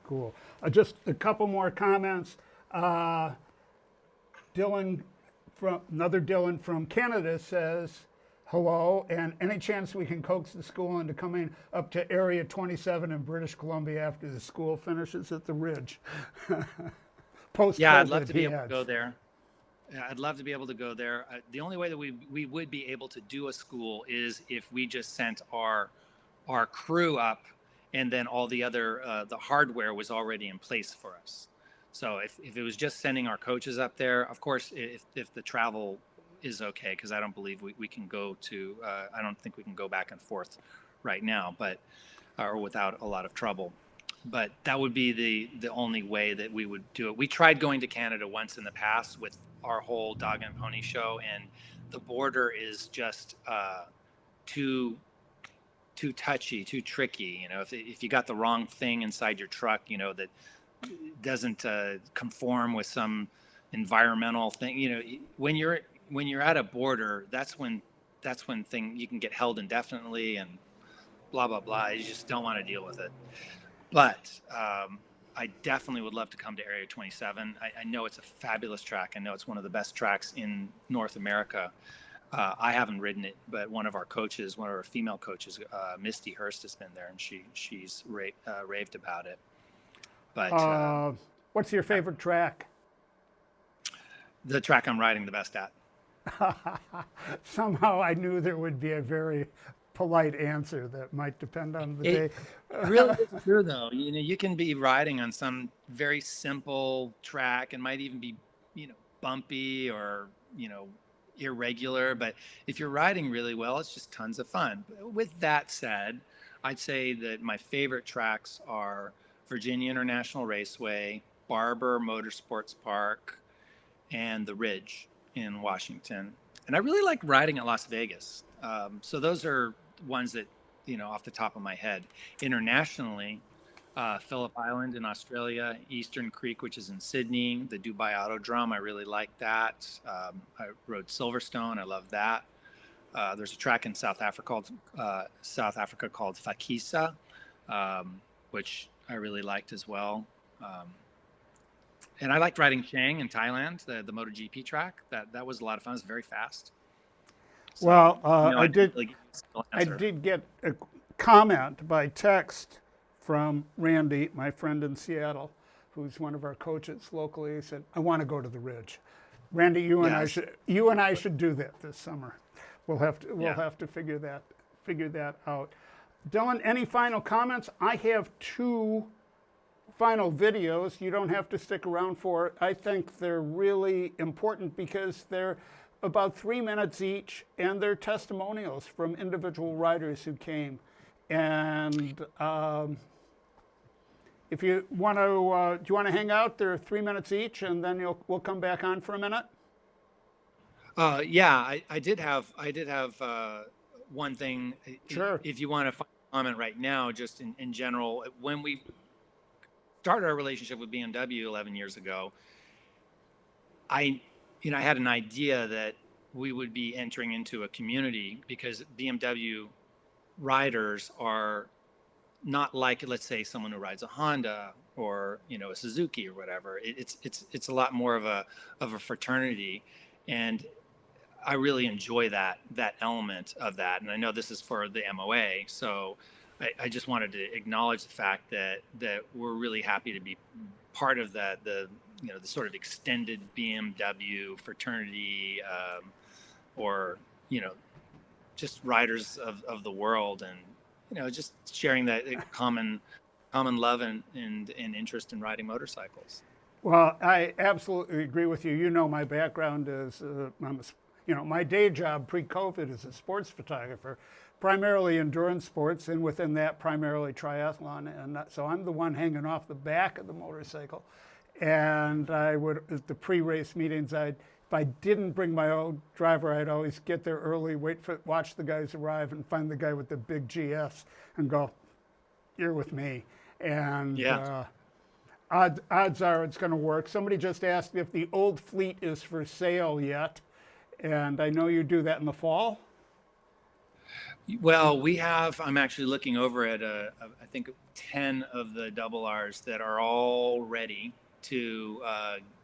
Cool. Just a couple more comments. Dylan from Canada says, hello, and any chance we can coax the school into coming up to Area 27 in British Columbia after the school finishes at the Ridge? Yeah, I'd love to be able to go there. Yeah, I'd love to be able to go there. The only way that we would be able to do a school is if we just sent our crew up, and then all the other the hardware was already in place for us. So if it was just sending our coaches up there, of course, if the travel is okay, because I don't believe we can go to, I don't think we can go back and forth right now, but or without a lot of trouble. But that would be the only way that we would do it. We tried going to Canada once in the past with our whole dog and pony show, and the border is just too touchy, too tricky. If you got the wrong thing inside your truck, that doesn't conform with some environmental thing. When you're at a border, that's when you can get held indefinitely and blah blah blah. You just don't want to deal with it. But I definitely would love to come to Area 27. I know it's a fabulous track. I know it's one of the best tracks in North America. I haven't ridden it, but one of our female coaches, Misty Hurst, has been there, and she's raved about it. But what's your favorite track? The track I'm riding the best at. Somehow I knew there would be a very polite answer that might depend on the day. It really is true, though. You can be riding on some very simple track and might even be, bumpy or, irregular. But if you're riding really well, it's just tons of fun. With that said, I'd say that my favorite tracks are Virginia International Raceway, Barber Motorsports Park, and the Ridge in Washington. And I really like riding at Las Vegas. So those are ones that, off the top of my head. Internationally, Phillip Island in Australia, Eastern Creek, which is in Sydney, the Dubai Autodrome, I really like that. I rode Silverstone, I love that. There's a track in South Africa called Fakisa, which I really liked as well. And I liked riding Chiang in Thailand, the MotoGP track. That was a lot of fun. It was very fast. So, well, I did get a comment by text from Randy, my friend in Seattle, who's one of our coaches locally. He said, "I want to go to the Ridge." Randy, you and I should do that this summer. We'll have to figure that figure that out. Dylan, any final comments? I have 2 final videos you don't have to stick around for. I think they're really important because they're about 3 minutes each, and they're testimonials from individual riders who came. And if you want to, do you want to hang out? They're 3 minutes each, and then we'll come back on for a minute. Yeah, I did have one thing. Sure. If you want to comment right now, just in general, when we started our relationship with BMW 11 years ago, I had an idea that we would be entering into a community because BMW riders are not like, let's say, someone who rides a Honda or a Suzuki or whatever. It's a lot more of a fraternity, and I really enjoy that element of that. And I know this is for the MOA, so I just wanted to acknowledge the fact that we're really happy to be part of the sort of extended BMW fraternity, or just riders of the world, and just sharing that common love and interest in riding motorcycles. Well, I absolutely agree with you. My background is, my day job pre-COVID is a sports photographer, primarily endurance sports, and within that, primarily triathlon. And so I'm the one hanging off the back of the motorcycle. And I would, at the pre-race meetings, if I didn't bring my own driver, I'd always get there early, watch the guys arrive, and find the guy with the big GS and go, "You're with me." And yeah. Odds are it's going to work. Somebody just asked if the old fleet is for sale yet, and I know you do that in the fall. Well, I'm actually looking over at I think 10 of the double R's that are all ready to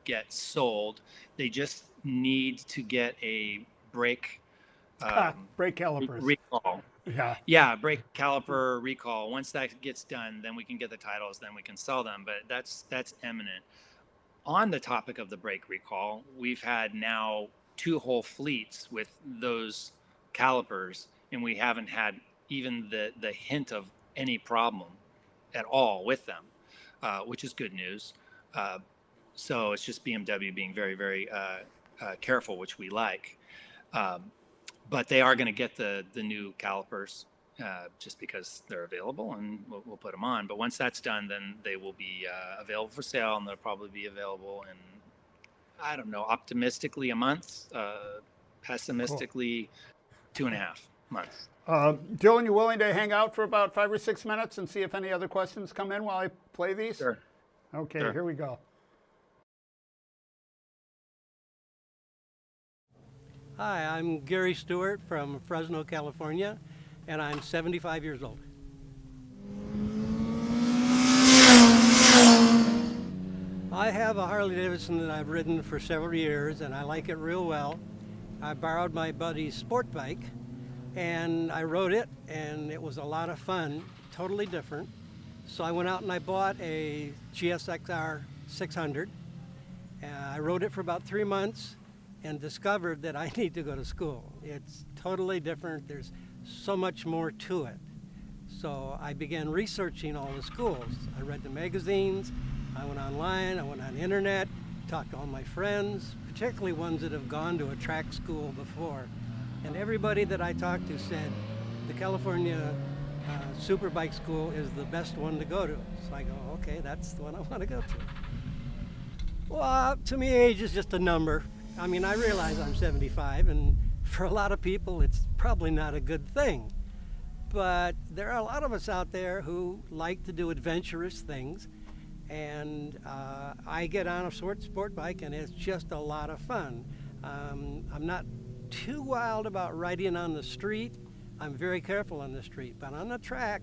get sold. They just need to get a brake calipers recall. Yeah, brake caliper recall. Once that gets done, then we can get the titles, then we can sell them. But that's imminent. On the topic of the brake recall, we've had now 2 whole fleets with those calipers, and we haven't had even the hint of any problem at all with them, which is good news. So it's just BMW being very, very careful, which we like. But they are going to get the new calipers just because they're available, and we'll put them on. But once that's done, then they will be available for sale, and they'll probably be available in, I don't know, optimistically a month, pessimistically 2.5 months. Dylan, you willing to hang out for about 5 or 6 minutes and see if any other questions come in while I play these? Sure. Okay, Sure. Here we go. Hi, I'm Gary Stewart from Fresno, California, and I'm 75 years old. I have a Harley Davidson that I've ridden for several years, and I like it real well. I borrowed my buddy's sport bike, and I rode it, and it was a lot of fun, totally different. So I went out and I bought a GSXR 600. I rode it for about 3 months and discovered that I need to go to school. It's totally different. There's so much more to it. So I began researching all the schools. I read the magazines, I went online, I went on the internet, talked to all my friends, particularly ones that have gone to a track school before. And everybody that I talked to said the California Superbike School is the best one to go to. So I go, okay, that's the one I want to go to. Well, to me, age is just a number. I mean, I realize I'm 75, and for a lot of people, it's probably not a good thing. But there are a lot of us out there who like to do adventurous things, and I get on a sport bike, and it's just a lot of fun. I'm not too wild about riding on the street. I'm very careful on the street, but on the track,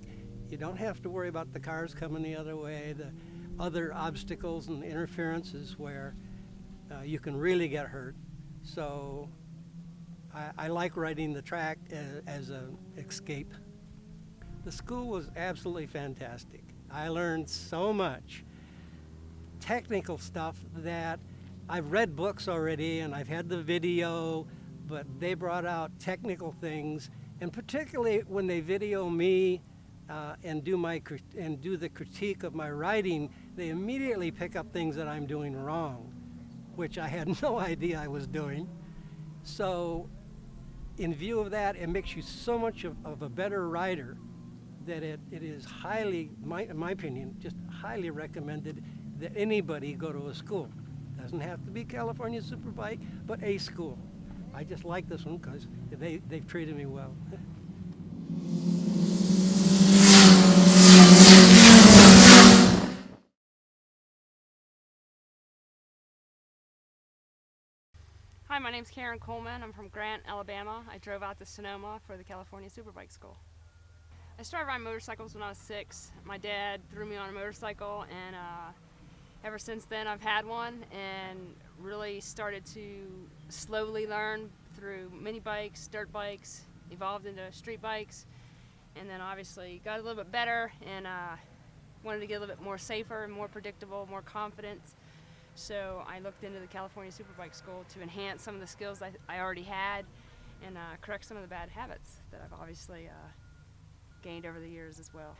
you don't have to worry about the cars coming the other way, the other obstacles and interferences where you can really get hurt. So I like riding the track as an escape. The school was absolutely fantastic. I learned so much technical stuff that I've read books already and I've had the video, but they brought out technical things And particularly when they video me and do the critique of my riding, they immediately pick up things that I'm doing wrong, which I had no idea I was doing. So in view of that, it makes you so much of a better rider that it is highly, in my opinion, just highly recommended that anybody go to a school. Doesn't have to be California Superbike, but a school. I just like this one because they've treated me well. Hi, my name's Karen Coleman. I'm from Grant, Alabama. I drove out to Sonoma for the California Superbike School. I started riding motorcycles when I was 6. My dad threw me on a motorcycle, and ever since then I've had one and really started to slowly learn through mini bikes, dirt bikes, evolved into street bikes, and then obviously got a little bit better and wanted to get a little bit more safer, more predictable, more confident. So I looked into the California Superbike School to enhance some of the skills that I already had and correct some of the bad habits that I've obviously gained over the years as well.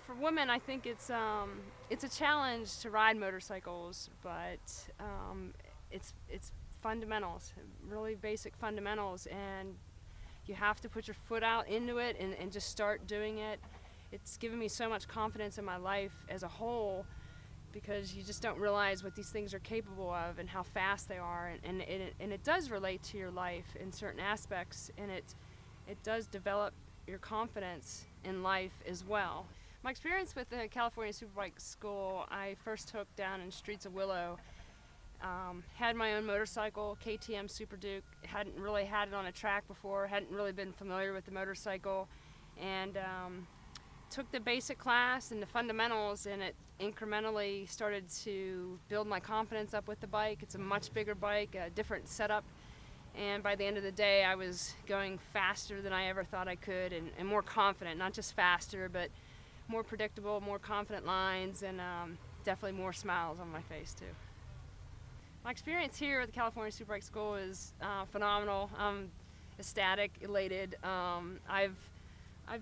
For women, I think it's a challenge to ride motorcycles, but it's fundamentals, really basic fundamentals, and you have to put your foot out into it and just start doing it. It's given me so much confidence in my life as a whole, because you just don't realize what these things are capable of and how fast they are, and it does relate to your life in certain aspects, and it does develop your confidence in life as well. My experience with the California Superbike School, I first took down in Streets of Willow. Had my own motorcycle, KTM Super Duke. Hadn't really had it on a track before, hadn't really been familiar with the motorcycle, and took the basic class and the fundamentals, and it incrementally started to build my confidence up with the bike. It's a much bigger bike, a different setup, and by the end of the day I was going faster than I ever thought I could, and more confident, not just faster, but more predictable, more confident lines, and definitely more smiles on my face too. My experience here at the California Superbike School is phenomenal. I'm ecstatic, elated. I've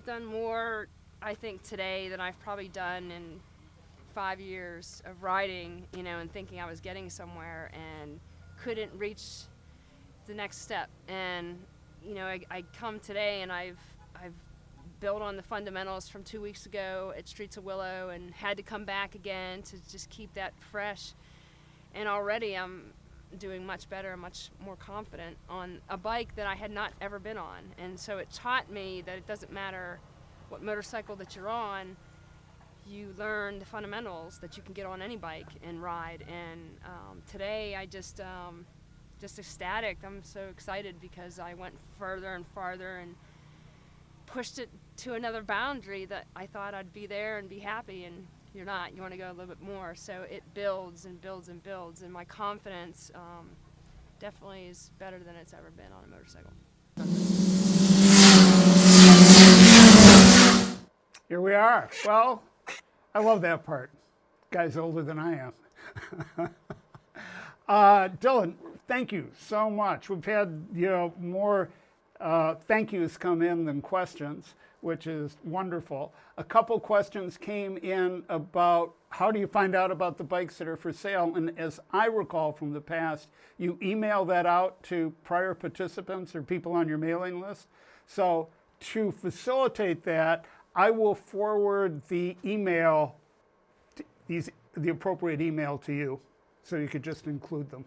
done more, I think, today than I've probably done in 5 years of riding, and thinking I was getting somewhere and couldn't reach the next step. And I come today and I've built on the fundamentals from 2 weeks ago at Streets of Willow, and had to come back again to just keep that fresh. And already I'm doing much better, much more confident on a bike that I had not ever been on. And so it taught me that it doesn't matter what motorcycle that you're on, you learn the fundamentals that you can get on any bike and ride. And today I just ecstatic. I'm so excited because I went further and farther and pushed it to another boundary that I thought I'd be there and be happy, and you're not. You want to go a little bit more. So it builds and builds and builds, and my confidence definitely is better than it's ever been on a motorcycle. Here we are. Well, I love that part. Guy's older than I am. Dylan, thank you so much. We've had more thank yous come in than questions, which is wonderful. A couple questions came in about how do you find out about the bikes that are for sale, and as I recall from the past, you email that out to prior participants or people on your mailing list. So to facilitate that, I will forward the email, the appropriate email to you, so you could just include them.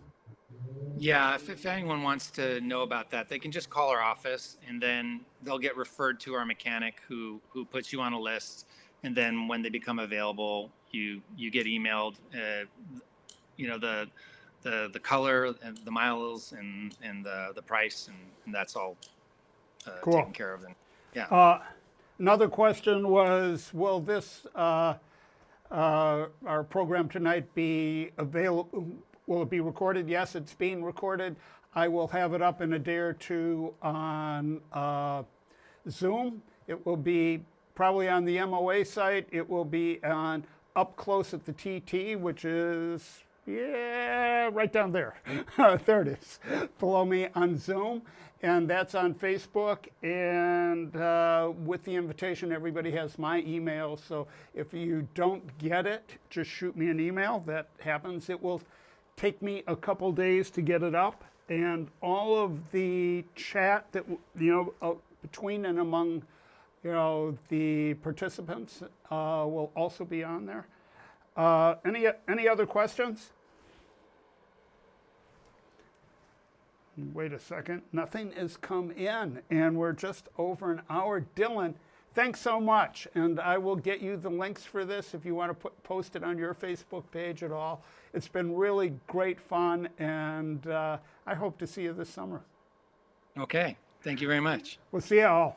Yeah, if anyone wants to know about that, they can just call our office, and then they'll get referred to our mechanic who puts you on a list. And then when they become available, you get emailed, the color and the miles and the price, and that's all Cool. taken care of. And yeah. Another question was, will this our program tonight be available? Will it be recorded? Yes, it's being recorded. I will have it up in a day or two on Zoom. It will be probably on the MOA site. It will be on Up Close at the TT, which is Yeah, right down there. There it is, below me on Zoom. And that's on Facebook. And with the invitation, everybody has my email. So if you don't get it, just shoot me an email. That happens. It will take me a couple days to get it up. And all of the chat that, between and among, the participants will also be on there. Any other questions? Wait a second. Nothing has come in, and we're just over an hour. Dylan, thanks so much. And I will get you the links for this if you want to post it on your Facebook page at all. It's been really great fun, and I hope to see you this summer. Okay. Thank you very much. We'll see you all.